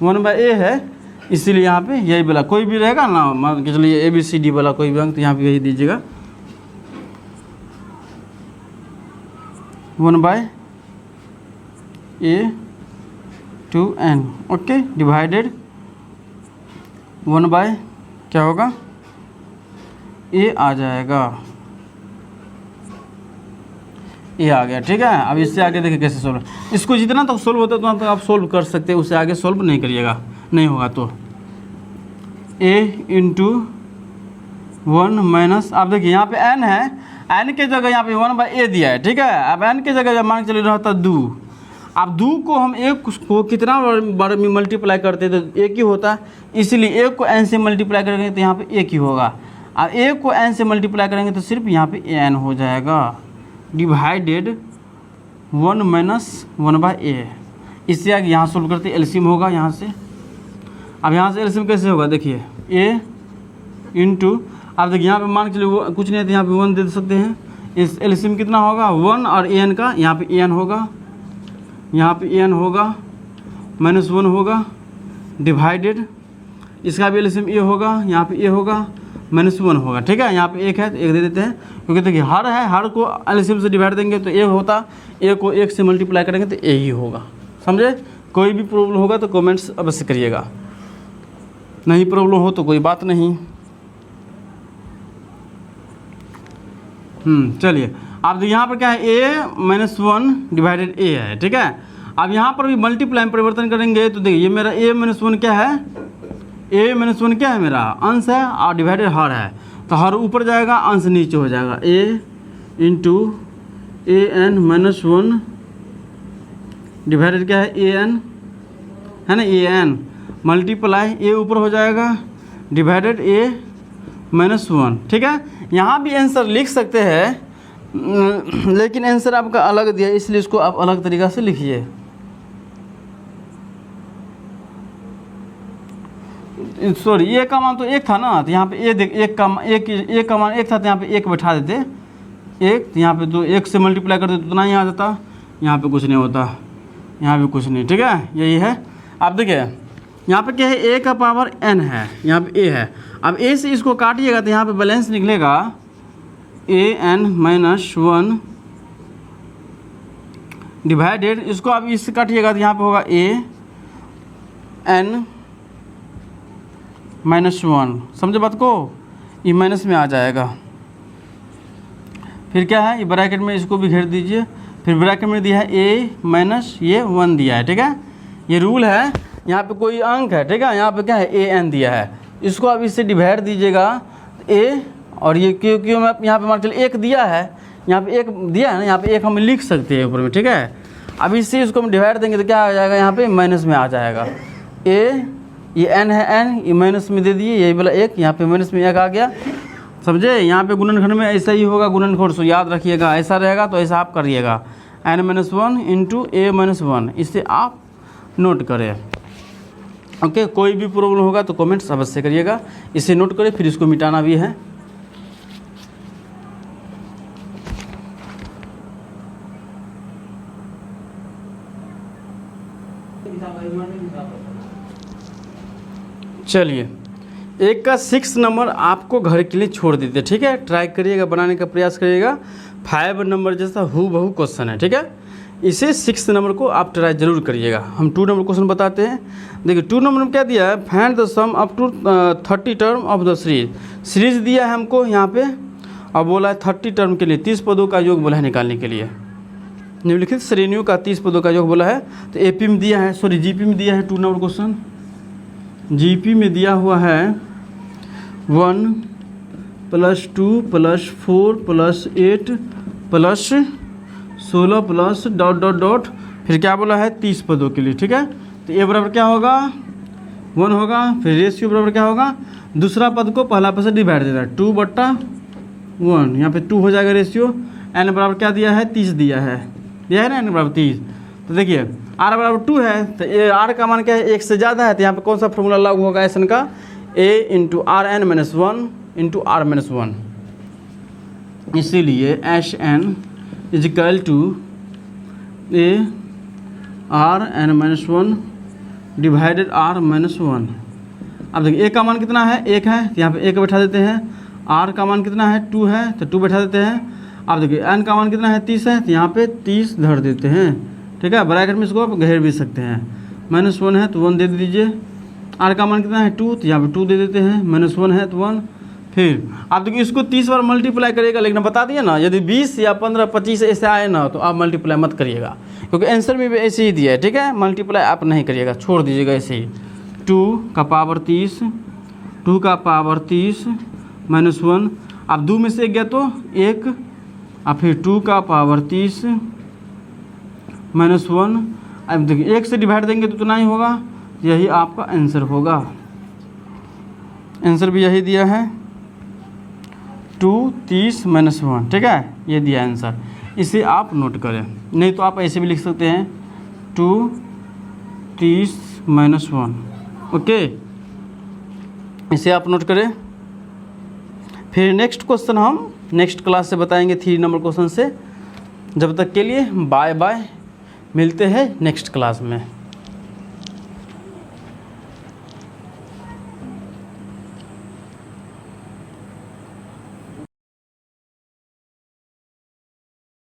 1/a है, इसीलिए यहाँ पे यही वाला कोई भी रहेगा ना, मान के चलिए ABCD वाला कोई भी अंक, तो यहाँ पे यही दीजिएगा 1/a/n। ओके, डिवाइडेड 1/ क्या होगा a आ जाएगा, a आ गया। ठीक है, अब इससे आगे देखिए कैसे सोल्व, इसको जितना तक सोल्व होता है उतना तक आप सोल्व कर सकते हैं, उससे आगे सोल्व नहीं करिएगा, नहीं होगा तो a × 1 माइनस, आप देखिए यहाँ पे n है, n के जगह यहाँ पे 1/a दिया है। ठीक है, अब n के जगह जब मान के चलिए रहता 2, अब 2 को हम 1 को कितना बार में मल्टीप्लाई करते हैं तो 1 ही होता है, इसलिए 1 को n से मल्टीप्लाई करेंगे तो यहाँ पे 1 ही होगा। अब 1 को n से मल्टीप्लाई करेंगे तो सिर्फ यहाँ पे n हो जाएगा, डिवाइडेड 1 - 1/a। इससे आगे यहाँ सोल्व करते एलसीएम होगा यहाँ से। अब यहाँ से एलसीएम कैसे होगा, देखिए a × अब देखिए यहाँ पे मान के चलिए कुछ नहीं है तो यहाँ पे 1 दे सकते हैं, इस एलसीएम कितना होगा 1 और an का, यहाँ पे an होगा, यहाँ पे an होगा, -1 होगा, डिवाइडेड इसका भी एलसीएम a होगा, यहाँ पे a होगा, -1 होगा। ठीक है, यहाँ पे 1 है तो 1 दे देते हैं, क्योंकि देखिए हर है, हर को एलसीएम से डिवाइड देंगे तो a होता, a को 1 से मल्टीप्लाई करेंगे तो a ही होगा। समझे, कोई भी प्रॉब्लम होगा तो कमेंट्स अवश्य करिएगा, नहीं प्रॉब्लम हो तो कोई बात नहीं। चलिए, अब यहाँ पर क्या है a-1 डिवाइडेड a है। ठीक है, अब यहाँ पर भी मल्टीप्लाई में परिवर्तन करेंगे तो देखिए ये मेरा a-1 क्या है, a-1 क्या है मेरा अंश है और डिवाइडेड हर है, तो हर ऊपर जाएगा अंश नीचे हो जाएगा, a × an-1 डिवाइडेड क्या है an है ना, an मल्टीप्लाई a ऊपर हो जाएगा डिवाइडेड a-1। ठीक है, यहाँ भी आंसर लिख सकते हैं, लेकिन आंसर आपका अलग दिया है, इसलिए इसको आप अलग तरीक़ा से लिखिए। सॉरी, ए का मान तो 1 था ना, तो यहाँ पे ए देख 1 का मान 1 था, तो यहाँ पे 1 बैठा देते 1, तो यहाँ पे तो 1 से मल्टीप्लाई करते तो उतना ही आ जाता, यहाँ पे कुछ नहीं होता, यहाँ भी कुछ नहीं। ठीक है, यही है। अब देखिए यहाँ पे क्या है, a का पावर n है, यहाँ पे a है, अब a से इसको काटिएगा तो यहाँ पे बैलेंस निकलेगा an-1 डिवाइडेड, इसको अब इससे काटिएगा तो यहाँ पे होगा an-1, समझे बात को, ये माइनस में आ जाएगा। फिर क्या है, ये ब्रैकेट में इसको भी घेर दीजिए, फिर ब्रैकेट में दिया है a - ये 1 दिया है। ठीक है, ये रूल है, यहाँ पे कोई अंक है, ठीक है, यहाँ पे क्या है ए एन दिया है, इसको आप इससे डिवाइड दीजिएगा ए, और ये क्यों मैं यहाँ पे मान चलिए एक दिया है, यहाँ पे एक दिया है ना, यहाँ पे एक हम लिख सकते हैं ऊपर में, ठीक है। अब इससे इसको हम डिवाइड देंगे तो क्या आ जाएगा, यहाँ पे माइनस में आ जाएगा ए, ये एन है एन, ये माइनस में दे दिए, यही वाला एक, यहाँ पे माइनस में एक आ गया, समझे। यहाँ पे गुणनखंड में ऐसा ही होगा, गुणनखंड सो याद रखिएगा, ऐसा रहेगा तो ऐसा आप करिएगा, n-1 इंटू a-1, इससे आप नोट करें। ओके, कोई भी प्रॉब्लम होगा तो कमेंट्स अवश्य करिएगा, इसे नोट करें, फिर इसको मिटाना भी है। चलिए, एक का 6 नंबर आपको घर के लिए छोड़ देते हैं, ठीक है, ट्राई करिएगा, बनाने का प्रयास करिएगा। 5 नंबर जैसा हूबहू क्वेश्चन है, ठीक है, इसे 6 नंबर को आप ट्राई जरूर करिएगा। हम 2 नंबर क्वेश्चन बताते हैं। देखिए 2 नंबर में क्या दिया है, find the sum up to 30 term of the series दिया है हमको यहाँ पे, और बोला है 30 टर्म के लिए 30 पदों का योग बोला है निकालने के लिए, निम्नलिखित श्रेणियों का 30 पदों का योग बोला है। तो एपी में दिया है, सॉरी जीपी में दिया है 2 नंबर क्वेश्चन, जीपी में दिया हुआ है 1 + 2 + 4 + 8 + 16 प्लस ... फिर क्या बोला है 30 पदों के लिए, ठीक है। तो ए बराबर क्या होगा 1 होगा, फिर रेशियो बराबर क्या होगा, दूसरा पद को पहला पद से डिवाइड देना है 2/1, यहाँ पे 2 हो जाएगा रेशियो। एन बराबर क्या दिया है 30 दिया है ना, एन बराबर 30। तो देखिए आर बराबर 2 है, तो ये आर का मान क्या है 1 से ज़्यादा है, तो यहाँ पे कौन सा फॉर्मूला लागू होगा एस एन का, a × Rn-1 × R-1, इसीलिए Sn = a Rn-1 divided R-1। अब देखिए a का मान कितना है 1 है, तो यहाँ पे 1 बैठा देते हैं, R का मान कितना है 2 है, तो 2 बैठा देते हैं। अब देखिए n का मान कितना है 30 है, तो यहाँ पे 30 धर देते हैं, ठीक है, ब्रैकेट में इसको आप घेर भी सकते हैं। -1 है तो 1 दे दीजिए, R का मान कितना है 2, तो यहाँ पे 2 दे देते हैं, -1 है तो 1। फिर आप देखिए इसको 30 बार मल्टीप्लाई करिएगा, लेकिन बता दिए ना, यदि 20 या 15 25 ऐसे आए ना तो आप मल्टीप्लाई मत करिएगा, क्योंकि आंसर में भी ऐसे ही दिया है, ठीक है। मल्टीप्लाई आप नहीं करिएगा, छोड़ दीजिएगा ऐसे ही। 2 का पावर 30 -1, अब 2 में से 1 गया तो 1, और फिर 2 का पावर 30 -1। अब देखिए 1 से डिवाइड देंगे तो उतना ही होगा, यही आपका आंसर होगा। आंसर भी यही दिया है 2 30 -1, ठीक है, ये दिया आंसर, इसे आप नोट करें। नहीं तो आप ऐसे भी लिख सकते हैं 2 30 -1, ओके, इसे आप नोट करें। फिर नेक्स्ट क्वेश्चन हम नेक्स्ट क्लास से बताएंगे 3 नंबर क्वेश्चन से। जब तक के लिए बाय बाय, मिलते हैं नेक्स्ट क्लास में।